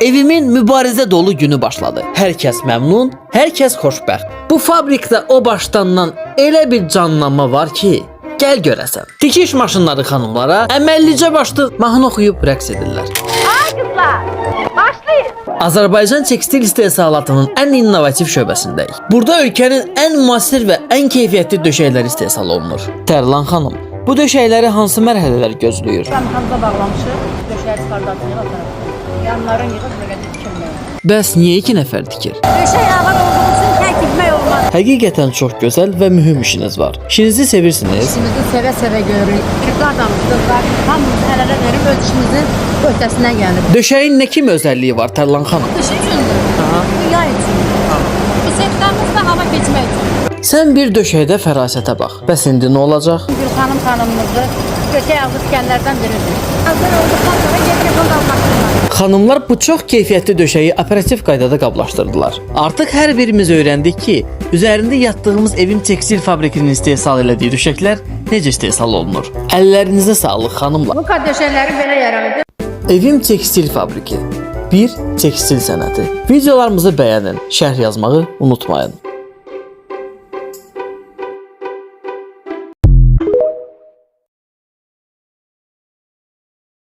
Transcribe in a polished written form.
Evimin mübarizə dolu günü başladı. Hər kəs məmnun, hər kəs xoşbəxt. Bu fabrikdə o başdandan elə bir canlanma var ki, gəl görəsən. Dikiş maşınları xanımlara əməllicə başlı mahnı oxuyub rəqs edirlər. Ay qızlar, başlayın. Azərbaycan tekstil istehsalatının ən innovativ şöbəsindəyik. Burada ölkənin ən müasir və ən keyfiyyətli döşəkləri istehsal olunur. Tərlan xanım, bu döşəkləri hansı mərhələlər gözləyir? Ramxanıza bağlamışıq, döşəyi çıxardacağıq ataraq. Yanların yığıb belə dikilmək. Bəs niyə 2 nəfər tikir? Döşək ağır olduğu üçün tək dikmək olmaz. Həqiqətən çox gözəl və mühüm işiniz var. İşinizi sevirsiniz? İşimizi sevə-sevə görürük. Bir adamız, qızlar, hamımız əl-ələ verib öz işimizin öhdəsindən gəlir. Döşəyin nə kimi özəlliyi var Tərlan xanım? Qış üçündür, bu yay üçündür. Bu setlərimiz də hava keçmək üçün. Sən bir döşəkdə fərasətə bax. Bəs indi nə olacaq? Gülxanım xanımımızı döşək ağzı tikənlərdən biridir. Hazır olduqdan sonra geri almaq. Xanımlar bu çox keyfiyyətli döşəyi operativ qaydada qablaşdırdılar. Artıq hər birimiz öyrəndik ki, üzərində yatdığımız evin tekstil fabrikinin istehsal elədiyi döşəklər necə istehsal olunur. Əllərinizə sağlıq xanımlar. Bu döşəkləri belə yaralıdır. Evim tekstil fabriki. Bir tekstil sənəti. Videolarımızı bəyənin, şərh yazmağı unutmayın.